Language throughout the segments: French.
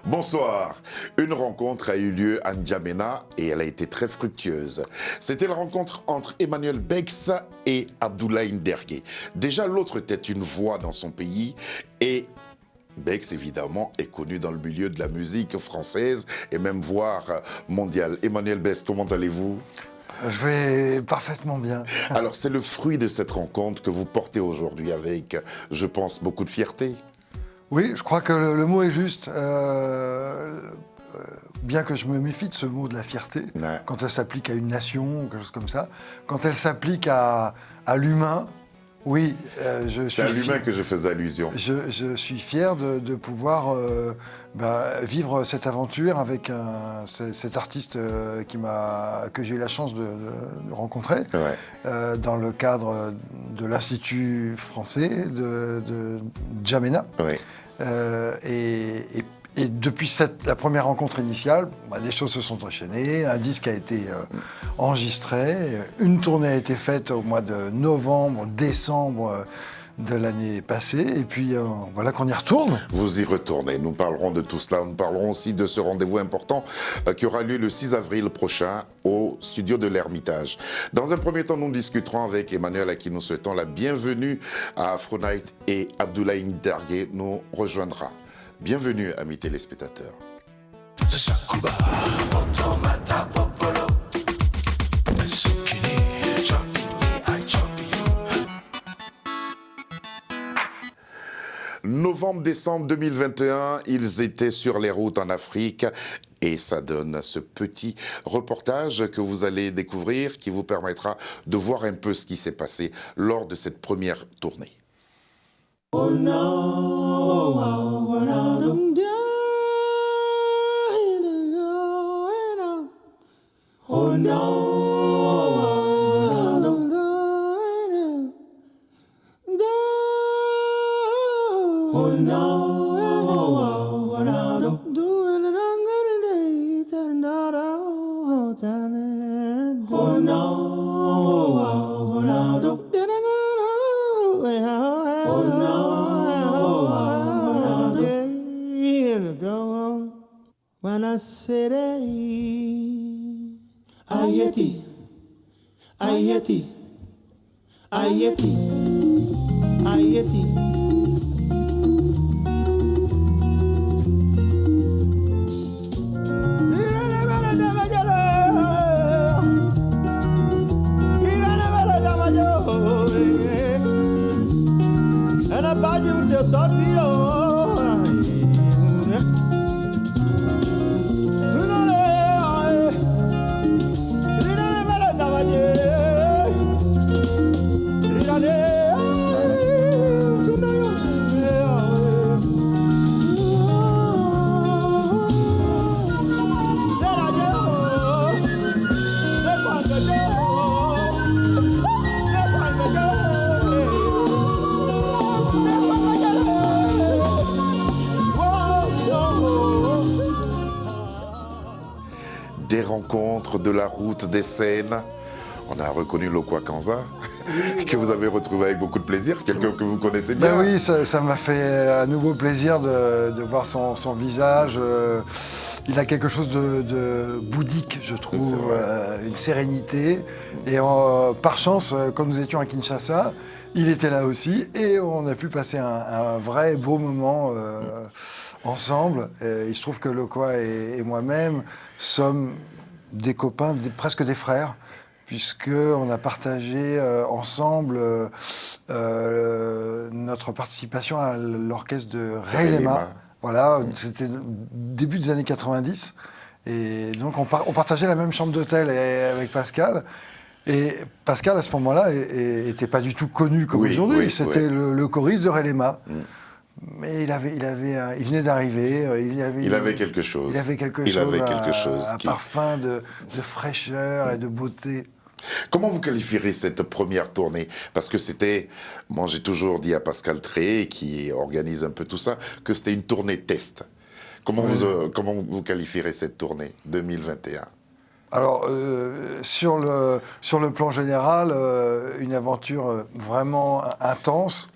Bonsoir. Une rencontre a eu lieu à N'Djamena et elle a été très fructueuse. C'était la rencontre entre Emmanuel Bex et Abdoulaye Ndergué. Déjà, l'autre était une voix dans son pays et Bex, évidemment, est connu dans le milieu de la musique française et même voire mondiale. Emmanuel Bex, comment allez-vous ? Je vais parfaitement bien. Alors, c'est le fruit de cette rencontre que vous portez aujourd'hui avec, je pense, beaucoup de fierté. Oui, je crois que le mot est juste. Bien que je me méfie de ce mot de la fierté, Ouais. quand elle s'applique à une nation ou quelque chose comme ça, quand elle s'applique à l'humain, oui, je suis C'est à l'humain fier. que je faisais allusion. Je suis fier de pouvoir vivre cette aventure avec cet artiste que j'ai eu la chance de rencontrer Ouais. dans le cadre de l'Institut français de N'Djamena. Ouais. Et depuis la première rencontre initiale, les choses se sont enchaînées, un disque a été enregistré, une tournée a été faite au mois de novembre, décembre de l'année passée, et puis voilà qu'on y retourne. Vous y retournez, nous parlerons de tout cela, nous parlerons aussi de ce rendez-vous important qui aura lieu le 6 avril prochain au studio de l'Ermitage. Dans un premier temps, nous discuterons avec Emmanuel à qui nous souhaitons la bienvenue à Afro Night et Abdoulaye Ndergué nous rejoindra. Bienvenue, amis téléspectateurs. Novembre-décembre 2021, ils étaient sur les routes en Afrique et ça donne ce petit reportage que vous allez découvrir qui vous permettra de voir un peu ce qui s'est passé lors de cette première tournée. Oh no, oh no, oh no. Ayeti, ayeti, ayeti, ayeti. Des rencontres, de la route, des scènes. On a reconnu Lokwa Kanza, que vous avez retrouvé avec beaucoup de plaisir, quelqu'un que vous connaissez bien. Ben oui, ça m'a fait à nouveau plaisir de voir son visage. Il a quelque chose de bouddhique, je trouve, une sérénité. Et par chance, quand nous étions à Kinshasa, il était là aussi et on a pu passer un vrai beau moment ensemble. Et il se trouve que Lokwa et moi-même sommes des copains, presque des frères, puisqu'on a partagé ensemble notre participation à l'orchestre de Reilema. Voilà, c'était début des années 90. Et donc on partageait la même chambre d'hôtel avec Pascal. Et Pascal, à ce moment-là, était pas du tout connu comme aujourd'hui. Oui, c'était le choriste de Reilema. Mais il venait d'arriver. Il avait quelque chose. Un parfum de fraîcheur et de beauté. Comment vous qualifierez cette première tournée? Parce que c'était, moi j'ai toujours dit à Pascal Tré, qui organise un peu tout ça, que c'était une tournée test. Comment vous qualifierez cette tournée 2021? Alors, sur le plan général, une aventure vraiment intense,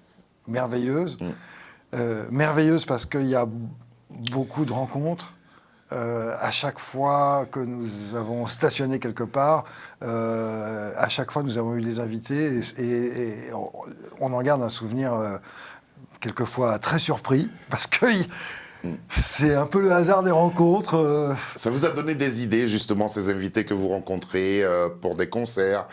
merveilleuse. Merveilleuse parce qu'il y a beaucoup de rencontres. À chaque fois que nous avons stationné quelque part, à chaque fois nous avons eu des invités et on en garde un souvenir quelquefois très surpris parce que c'est un peu le hasard des rencontres. Ça vous a donné des idées, justement, ces invités que vous rencontrez pour des concerts,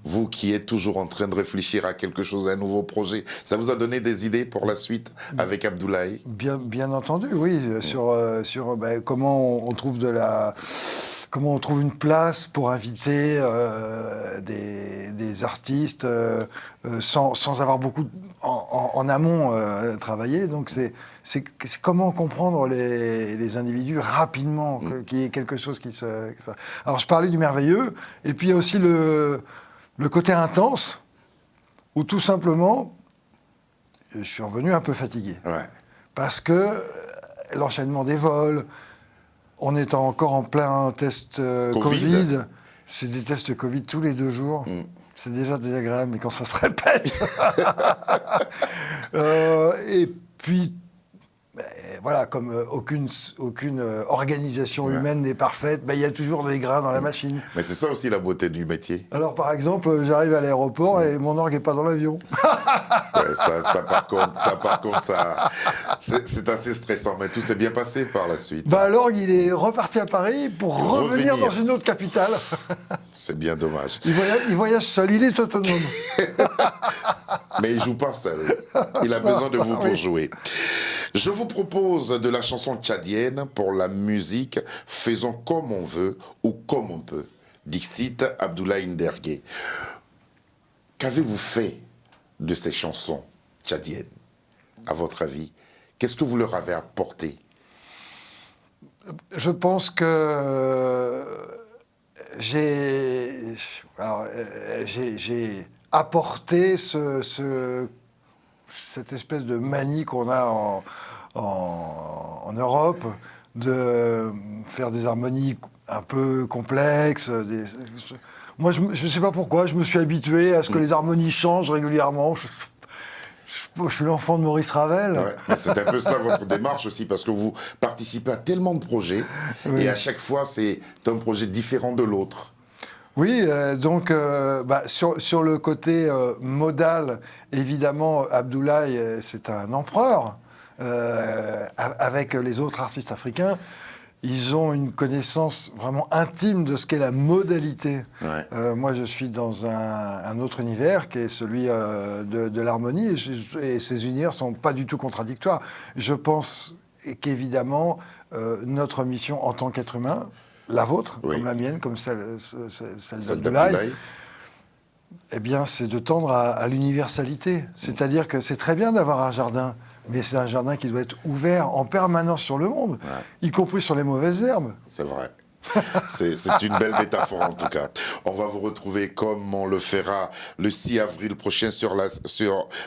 vous qui êtes toujours en train de réfléchir à quelque chose, à un nouveau projet, ça vous a donné des idées pour la suite avec Abdoulaye? Bien entendu, oui, sur comment on trouve comment on trouve une place pour inviter des artistes sans avoir beaucoup en amont travaillé. Donc c'est comment comprendre les individus rapidement, qu'il y ait quelque chose qui se... Alors je parlais du merveilleux, et puis il y a aussi le côté intense, où tout simplement, je suis revenu un peu fatigué. Ouais. Parce que l'enchaînement des vols, on est encore en plein test Covid. C'est des tests Covid tous les 2 jours. C'est déjà désagréable, mais quand ça se répète... et puis, voilà, comme aucune organisation humaine n'est parfaite, il y a toujours des grains dans la machine. Mais c'est ça aussi la beauté du métier. Alors, par exemple, j'arrive à l'aéroport et mon orgue n'est pas dans l'avion. Ouais, ça par contre, c'est assez stressant, mais tout s'est bien passé par la suite. L'orgue, il est reparti à Paris pour revenir dans une autre capitale. C'est bien dommage. Il voyage seul, il est autonome. Mais il joue pas seul. Il a besoin de vous pour jouer. Je vous propose de la chanson tchadienne pour la musique « Faisons comme on veut ou comme on peut ». Dixit Abdoulaye Ndergué. Qu'avez-vous fait de ces chansons tchadiennes, à votre avis? Qu'est-ce que vous leur avez apporté? Je pense que j'ai apporté cette espèce de manie qu'on a en Europe de faire des harmonies un peu complexes. Moi, je ne sais pas pourquoi, je me suis habitué à ce que les harmonies changent régulièrement. Je suis l'enfant de Maurice Ravel. Ouais, c'est un peu ça votre démarche aussi, parce que vous participez à tellement de projets, et à chaque fois, c'est un projet différent de l'autre. Oui, donc sur le côté modal, évidemment, Abdoulaye, c'est un empereur. Avec les autres artistes africains, ils ont une connaissance vraiment intime de ce qu'est la modalité. Ouais. Moi, je suis dans un autre univers qui est celui de l'harmonie, et ces univers ne sont pas du tout contradictoires. Je pense qu'évidemment, notre mission en tant qu'être humain, la vôtre, comme la mienne, comme celle d'Abdoulaye, eh bien, c'est de tendre à l'universalité. C'est-à-dire que c'est très bien d'avoir un jardin, mais c'est un jardin qui doit être ouvert en permanence sur le monde, y compris sur les mauvaises herbes. C'est vrai. C'est une belle métaphore en tout cas. On va vous retrouver comme on le fera le 6 avril prochain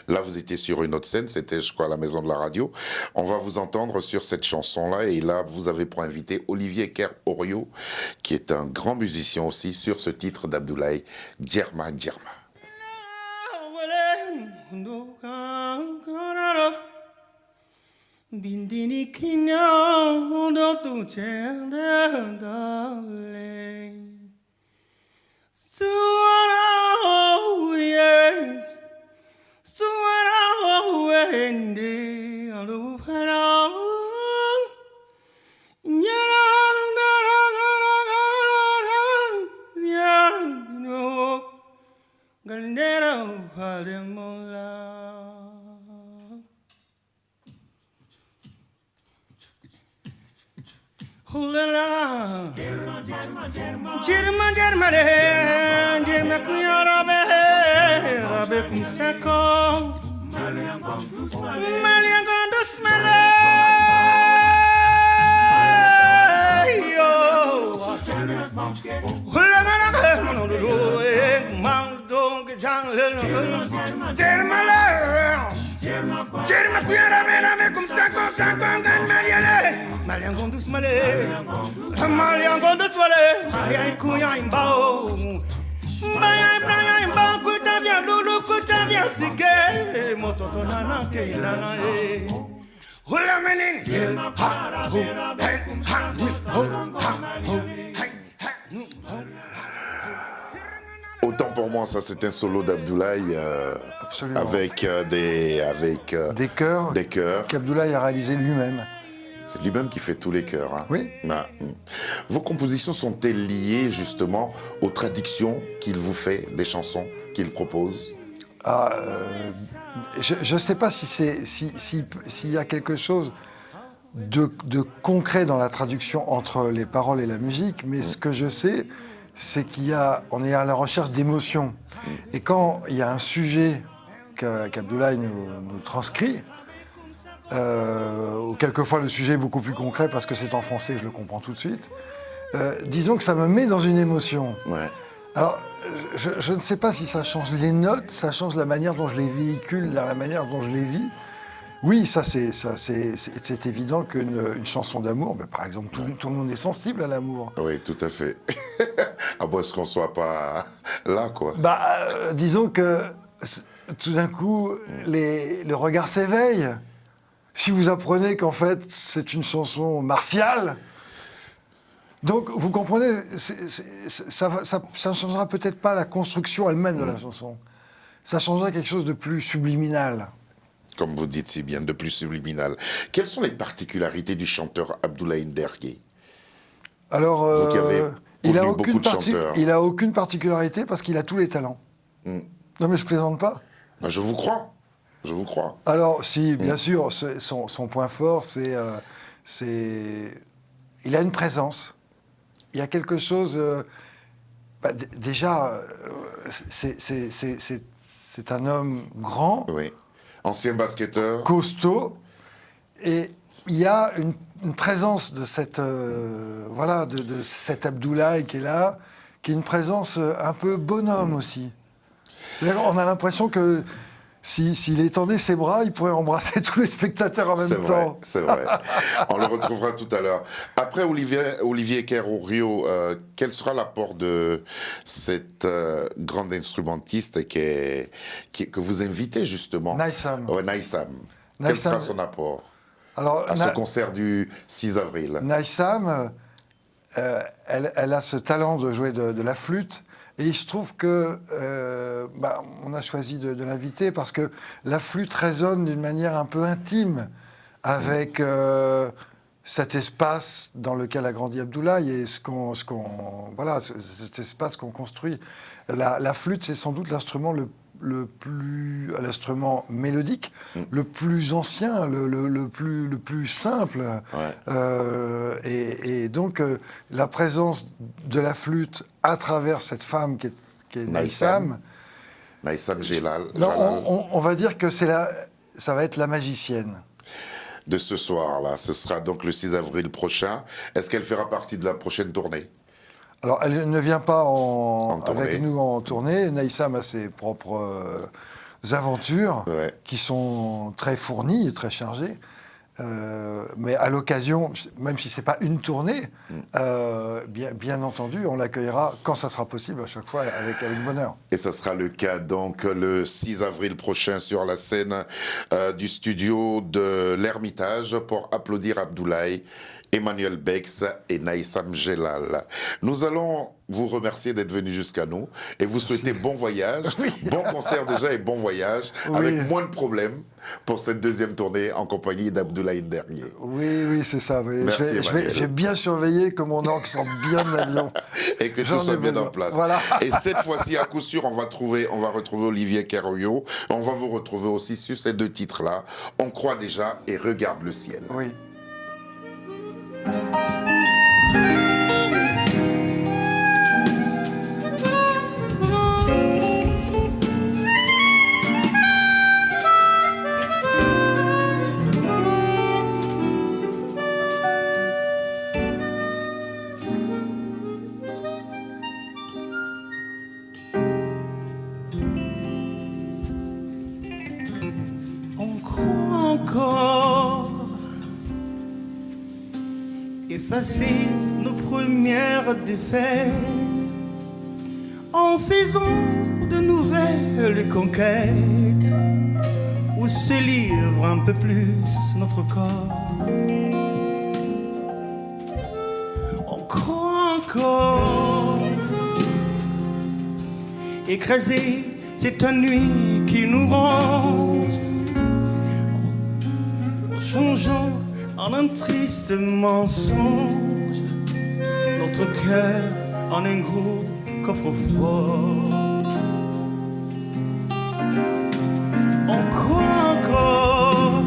là vous étiez sur une autre scène, c'était je crois à la Maison de la Radio. On va vous entendre sur cette chanson-là, et là vous avez pour invité Olivier Ker-Orio, qui est un grand musicien aussi, sur ce titre d'Abdoulaye, Djerma Djerma. Bindini kinya do tu chenda dale suara wende alu para nyara no gandera palemola. Jerma kuya rabe kumsako Maliangondo smele yo Hulagana manodo mando jangle Jerma kuya rabe kumsako gan Maliangondo smele Maliangondo smele Maya kuya imbao Maya imbao kuta bien lulu kuta bien sige mototo nana ke lana Hula menin, yeah, ha, ho, hey, ha, nu, ho, hey, ha, nu, ho. Autant pour moi, ça c'est un solo d'Abdoulaye Absolument. avec Des chœurs des chœurs. qu'Abdoulaye a réalisé lui-même. C'est lui-même qui fait tous les chœurs. Hein. Oui. Ah, Vos compositions sont-elles liées justement aux traductions qu'il vous fait des chansons qu'il propose? Je ne sais pas s'il y a quelque chose de concret dans la traduction entre les paroles et la musique, mais ce que je sais, c'est qu'on est à la recherche d'émotions. Et quand il y a un sujet qu'Abdoulaye nous transcrit, ou quelquefois le sujet est beaucoup plus concret parce que c'est en français, je le comprends tout de suite, disons que ça me met dans une émotion. Ouais. Alors, je ne sais pas si ça change les notes, ça change la manière dont je les véhicule, la manière dont je les vis. Oui, c'est évident qu'une chanson d'amour, ben, par exemple, tout le monde est sensible à l'amour. Oui, tout à fait. À moins qu'on ne soit pas là, quoi. Disons que tout d'un coup, le regard s'éveille. Si vous apprenez qu'en fait, c'est une chanson martiale, donc vous comprenez, ça ne changera peut-être pas la construction elle-même de la chanson. Ça changera quelque chose de plus subliminal. Comme vous dites si bien, de plus subliminal. Quelles sont les particularités du chanteur Abdoulaye Ndergué? Alors, Vous qui avez connu beaucoup de chanteurs. il n'a aucune particularité parce qu'il a tous les talents. Non mais je plaisante pas. Ben, je vous crois. Je vous crois. Alors, si, bien sûr, son point fort, c'est... il a une présence. Il y a quelque chose... déjà, c'est un homme grand, Oui. Ancien basketteur. costaud, et il y a une présence de cette... de cet Abdoulaye qui est là, qui est une présence un peu bonhomme aussi. C'est-à-dire, on a l'impression que... S'il étendait ses bras, il pourrait embrasser tous les spectateurs en même temps. C'est vrai. On le retrouvera tout à l'heure. Après Olivier Kerr-Rio, quel sera l'apport de cette grande instrumentiste que vous invitez justement? Naïsam. Ouais, Naïsam. Quel sera son apport à ce concert du 6 avril? Naïsam, elle a ce talent de jouer de la flûte. Et il se trouve que on a choisi de l'inviter parce que la flûte résonne d'une manière un peu intime avec cet espace dans lequel a grandi Abdoulaye et cet espace qu'on construit. La flûte, c'est sans doute l'instrument l'instrument mélodique, le plus ancien, le plus simple. Ouais. Et donc, la présence de la flûte à travers cette femme qui est Naïsam. Naïsam Jalal. On va dire que ça va être la magicienne. De ce soir-là, ce sera donc le 6 avril prochain. Est-ce qu'elle fera partie de la prochaine tournée? Alors, elle ne vient pas avec nous en tournée. Naïsam a ses propres aventures qui sont très fournies et très chargées. Mais à l'occasion, même si ce n'est pas une tournée, bien entendu, on l'accueillera quand ça sera possible, à chaque fois, avec bonheur. Et ça sera le cas donc le 6 avril prochain sur la scène du studio de l'Ermitage pour applaudir Abdoulaye, Emmanuel Bex et Naïsam Jalal. Nous allons vous remercier d'être venu jusqu'à nous et vous souhaiter bon voyage, bon concert déjà et bon voyage, avec moins de problèmes pour cette deuxième tournée en compagnie d'Abdoulaye Ndergué. Oui, c'est ça. Oui. Merci, je vais bien surveiller que mon encre sorte bien de l'avion. Et que tout soit bien en place. Voilà. Et cette fois-ci, à coup sûr, on va retrouver Olivier Kerr-Rio. On va vous retrouver aussi sur ces deux titres-là. On croit déjà et regarde le ciel. Oui. On croit encore effacer nos premières défaites en faisant de nouvelles conquêtes. où se livre un peu plus notre corps. On croit encore écrasé, cette nuit qui nous ronge, en changeant en un triste mensonge, notre cœur en un gros coffre-fort. On croit encore.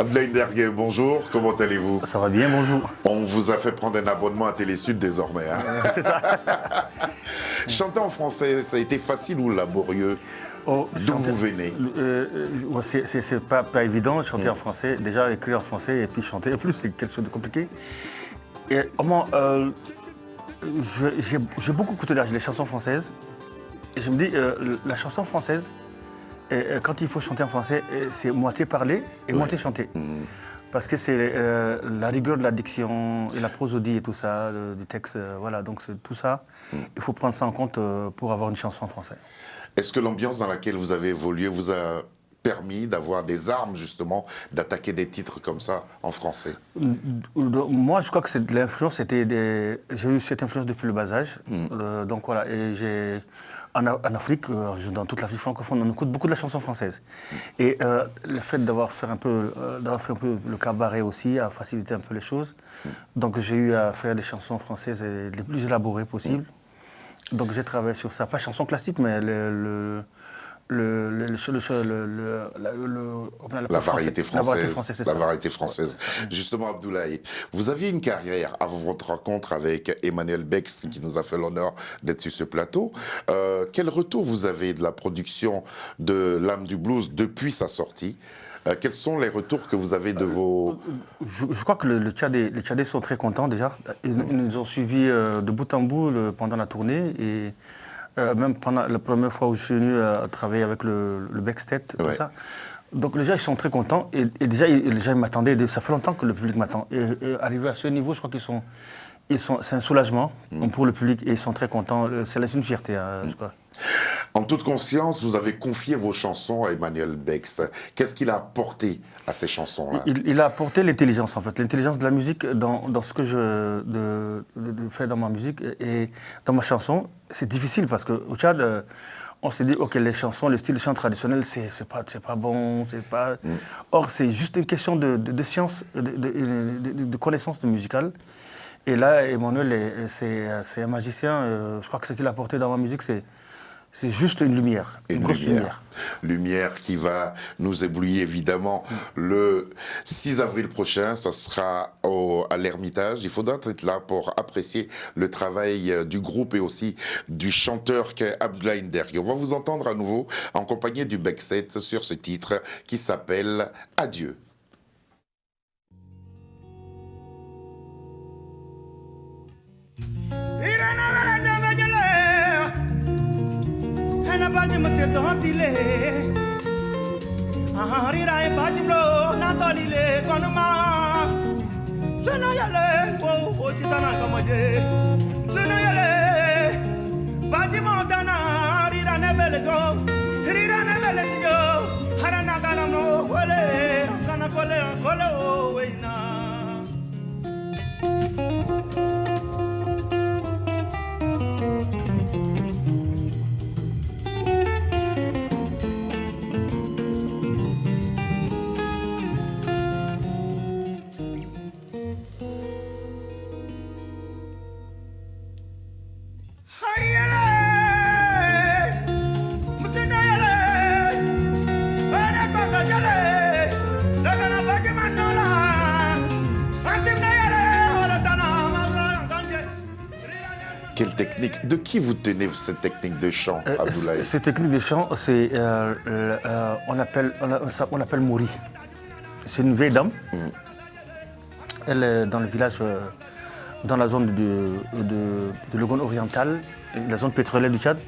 Abdoulaye Ndergué, bonjour, comment allez-vous? Ça va bien, bonjour. On vous a fait prendre un abonnement à Télésud désormais. Hein? C'est ça. Chanter en français, ça a été facile ou laborieux? D'où vous venez? C'est pas évident de chanter en français. Déjà, écrire en français et puis chanter. En plus, c'est quelque chose de compliqué. Et j'ai beaucoup écouté les chansons françaises. Et je me dis, la chanson française, quand il faut chanter en français, c'est moitié parler et moitié chanter. Parce que c'est la rigueur de la diction et la prosodie et tout ça, du texte, voilà. Donc tout ça, il faut prendre ça en compte pour avoir une chanson en français. Est-ce que l'ambiance dans laquelle vous avez évolué vous a permis d'avoir des armes, justement, d'attaquer des titres comme ça en français? Moi, je crois que l'influence, j'ai eu cette influence depuis le bas âge. Donc voilà, et en Afrique, dans toute l'Afrique francophone, on écoute beaucoup de la chanson française. Et le fait d'avoir fait un peu le cabaret aussi a facilité un peu les choses. Donc j'ai eu à faire des chansons françaises les plus élaborées possibles. Donc j'ai travaillé sur ça, pas chanson classique, mais la variété française. C'est La ça. variété française. Justement, Abdoulaye, vous aviez une carrière avant votre rencontre avec Emmanuel Bex, qui nous a fait l'honneur d'être sur ce plateau. Quel retour vous avez de la production de L'âme du blues depuis sa sortie? Quels sont les retours que vous avez de vos... Je crois que les Tchadais sont très contents déjà. Ils nous ont suivis de bout en bout pendant la tournée. Et même pendant la première fois où je suis venu travailler avec le Backstage, tout ça. Donc les gens, ils sont très contents. Et déjà, les gens m'attendaient. Ça fait longtemps que le public m'attend. Et arrivé à ce niveau, je crois c'est un soulagement pour le public. Et ils sont très contents. C'est une fierté, je crois. En toute conscience, vous avez confié vos chansons à Emmanuel Bex. Qu'est-ce qu'il a apporté à ces chansons-là? Il a apporté l'intelligence, en fait. L'intelligence de la musique dans ce que je fais dans ma musique et dans ma chanson. C'est difficile parce qu'au Tchad, on s'est dit, OK, les chansons, le style de chant traditionnel, c'est pas bon, c'est pas... Or, c'est juste une question de science, de connaissance musicale. Et là, Emmanuel, c'est un magicien. Je crois que ce qu'il a apporté dans ma musique, c'est juste une lumière, une grosse lumière. Lumière qui va nous éblouir évidemment le 6 avril prochain, ça sera à l'Ermitage. Il faudra être là pour apprécier le travail du groupe et aussi du chanteur qu'est Abdoulaye Ndergué. On va vous entendre à nouveau en compagnie du Backstage sur ce titre qui s'appelle Adieu. Bajimate dotile Harira e bajimlo na tolile konuma Sono yale o titana kamaje Sono yale bajimotana harira ne belego harira ne belego harana ganamo wale kana kole o weina Quelle technique? De qui vous tenez cette technique de chant, Abdoulaye? Cette technique de chant, c'est on appelle Mouri. C'est une vieille dame. Elle est dans le village, dans la zone de Logone oriental, la zone pétrolière du Tchad.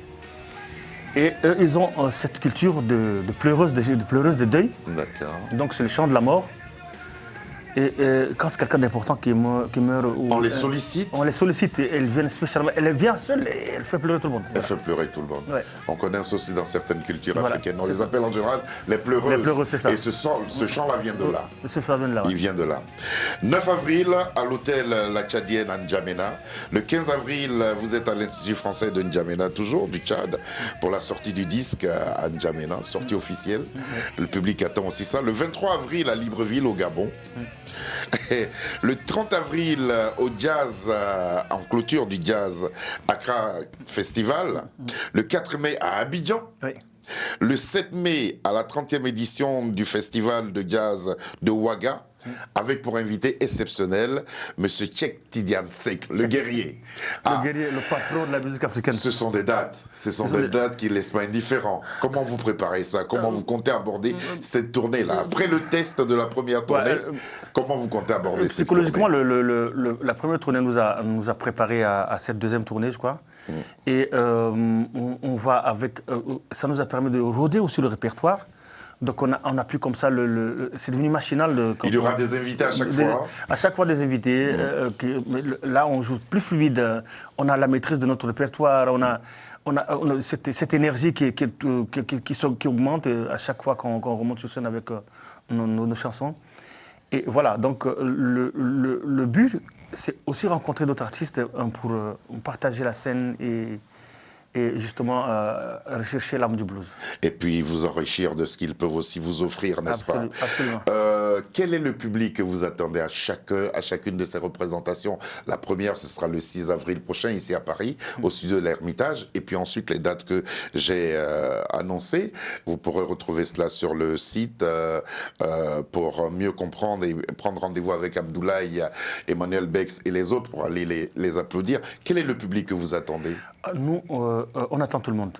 Et eux, ils ont cette culture de pleureuse de deuil. D'accord. Donc c'est le chant de la mort. Et quand c'est quelqu'un d'important qui meurt... On les sollicite? On les sollicite et elles viennent spécialement. Elle vient seule et elle fait pleurer tout le monde. Elle fait pleurer tout le monde. Ouais. On connaît ça aussi dans certaines cultures Voilà, africaines. On c'est les ça. appelle en général les pleureuses. Les pleureuses, c'est ça. Et ce chant-là vient de là. Ce chant vient de là, ouais. Il vient de là. 9 avril, à l'hôtel La Tchadienne à N'Djamena. Le 15 avril, vous êtes à l'Institut français de N'Djamena, toujours du Tchad, pour la sortie du disque à N'Djamena, sortie officielle. Le public attend aussi ça. Le 23 avril, à Libreville, au Gabon. Et le 30 avril, au jazz, en clôture du jazz Accra Festival. Le 4 mai, à Abidjan. Oui. Le 7 mai, à la 30e édition du festival de jazz de Ouaga, avec pour invité exceptionnel M. Cheikh Tidiane Seck, le guerrier. Le guerrier, le patron de la musique africaine. Ce sont des dates. Ce sont des dates qui ne laissent pas indifférent. Comment vous préparez ça? Comment vous comptez aborder cette tournée-là? Après le test de la première tournée, comment vous comptez aborder cette tournée? Psychologiquement, la première tournée nous a préparé à cette deuxième tournée, je crois. Et on va avec... ça nous a permis de rôder aussi le répertoire. Donc on a pu comme ça, c'est devenu machinal. Il y aura des invités à chaque fois? À chaque fois des invités. Mais là, on joue plus fluide. On a la maîtrise de notre répertoire. On a cette énergie qui augmente à chaque fois qu'on remonte sur scène avec nos chansons. Et voilà, donc le but, c'est aussi rencontrer d'autres artistes pour partager la scène et justement rechercher l'âme du blues. Et puis vous enrichir de ce qu'ils peuvent aussi vous offrir, n'est-ce pas? Absolument. Quel est le public que vous attendez à chacune de ces représentations? La première, ce sera le 6 avril prochain, ici à Paris, au studio de l'Ermitage. Et puis ensuite, les dates que j'ai annoncées. Vous pourrez retrouver cela sur le site pour mieux comprendre et prendre rendez-vous avec Abdoulaye, Emmanuel Bex et les autres pour aller les applaudir. Quel est le public que vous attendez? Nous, on attend tout le monde.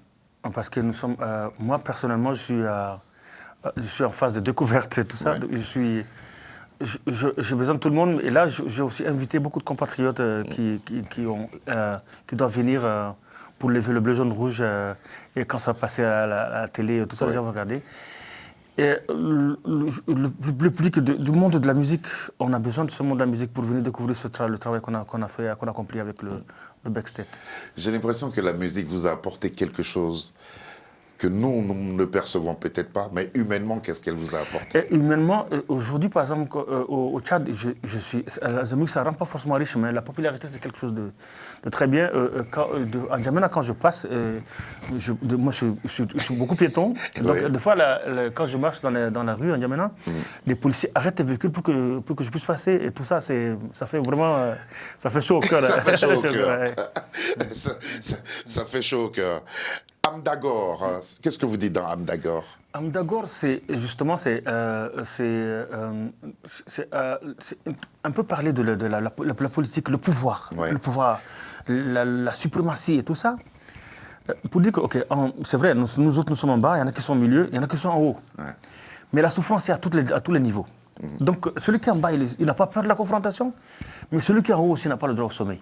Parce que nous sommes... moi, personnellement, je suis en phase de découverte et tout ça. Ouais. J'ai besoin de tout le monde. Et là, j'ai aussi invité beaucoup de compatriotes qui doivent venir pour lever le bleu, jaune, rouge. Et quand ça va passer à la télé, tout ça, les gens vont regarder. Et le public du monde de la musique, on a besoin de ce monde de la musique pour venir découvrir le travail qu'on a accompli avec le Backstage. J'ai l'impression que la musique vous a apporté quelque chose que nous ne percevons peut-être pas, mais humainement, qu'est-ce qu'elle vous a apporté? Et humainement, aujourd'hui, par exemple, au Tchad, la musique, ça ne rend pas forcément riche, mais la popularité, c'est quelque chose de très bien. En N'Djamena, quand je passe, moi, je suis beaucoup piéton. Donc, des fois, quand je marche dans la rue en N'Djamena, les policiers arrêtent les véhicules pour que je puisse passer. Et tout ça, ça fait vraiment... ça fait chaud au cœur. Ça fait chaud au cœur. Ça fait chaud au cœur. Amdagor, qu'est-ce que vous dites dans Amdagor? Amdagor, c'est justement, c'est un peu parler de la politique, le pouvoir, la suprématie et tout ça. Pour dire que, c'est vrai, nous autres, nous sommes en bas, il y en a qui sont au milieu, il y en a qui sont en haut. Ouais. Mais la souffrance, c'est à tous les niveaux. Donc, celui qui est en bas, il n'a pas peur de la confrontation, mais celui qui est en haut aussi n'a pas le droit au sommeil.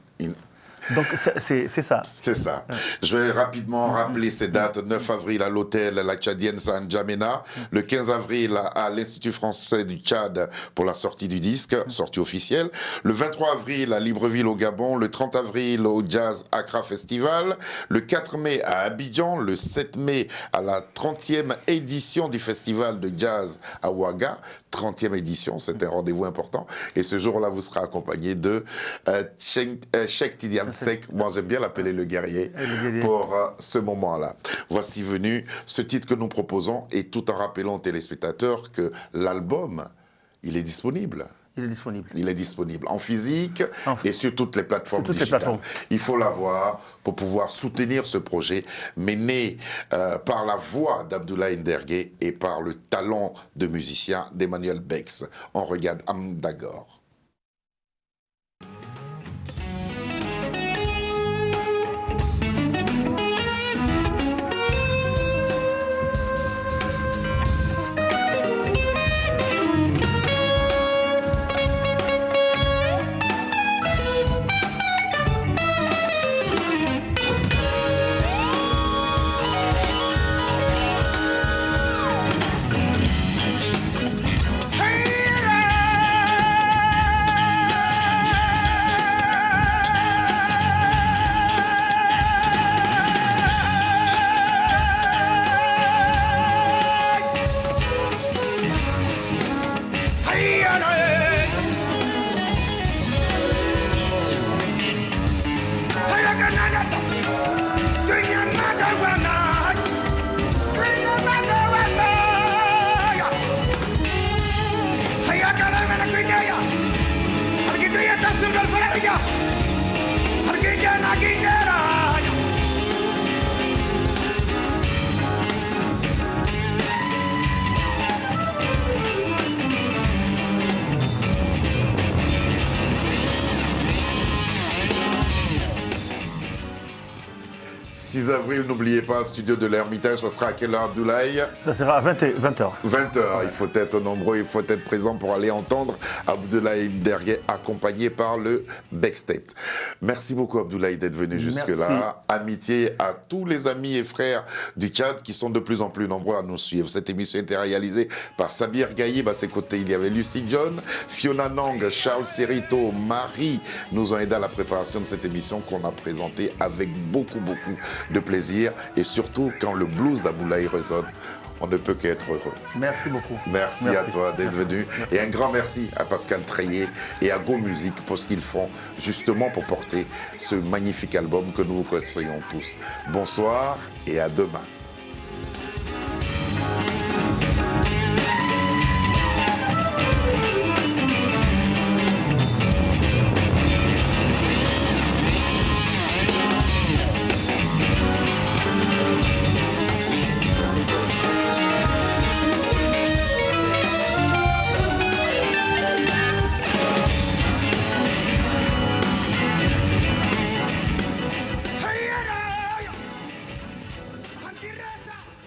Donc, c'est ça. C'est ça. Je vais rapidement rappeler ces dates. 9 avril à l'hôtel La Tchadienne à N'Djamena. Le 15 avril à l'Institut français du Tchad pour la sortie du disque, sortie officielle. Le 23 avril à Libreville au Gabon. Le 30 avril au Jazz Accra Festival. Le 4 mai à Abidjan. Le 7 mai à la 30e édition du festival de jazz à Ouaga. 30e édition, c'était un rendez-vous important. Et ce jour-là, vous serez accompagné de Cheikh Tidiane Seck. Moi, j'aime bien l'appeler le guerrier pour ce moment-là. Voici venu ce titre que nous proposons et tout en rappelant aux téléspectateurs que l'album, il est disponible. Il est disponible. Il est disponible en physique et sur toutes les plateformes digitales. Il faut l'avoir pour pouvoir soutenir ce projet mené par la voix d'Abdoulaye Ndergué et par le talent de musicien d'Emmanuel Bex. On regarde Amdagor. 6 avril, n'oubliez pas, studio de l'Ermitage, ça sera à quelle heure, Abdoulaye? Ça sera à 20h. 20h, il faut être nombreux, il faut être présent pour aller entendre Abdoulaye Dergué accompagné par le Backstage. Merci beaucoup Abdoulaye d'être venu jusque-là. Amitié à tous les amis et frères du Tchad qui sont de plus en plus nombreux à nous suivre. Cette émission a été réalisée par Sabir Gaïb. À ses côtés, il y avait Lucie John, Fiona Nang, Charles Serito, Marie nous ont aidé à la préparation de cette émission qu'on a présentée avec beaucoup de plaisir. Et surtout, quand le blues d'Abdoulaye résonne, on ne peut qu'être heureux. Merci beaucoup. Merci à toi d'être venu. Merci. Et un grand merci à Pascal Treillet et à Go Music pour ce qu'ils font justement pour porter ce magnifique album que nous vous construisons tous. Bonsoir et à demain.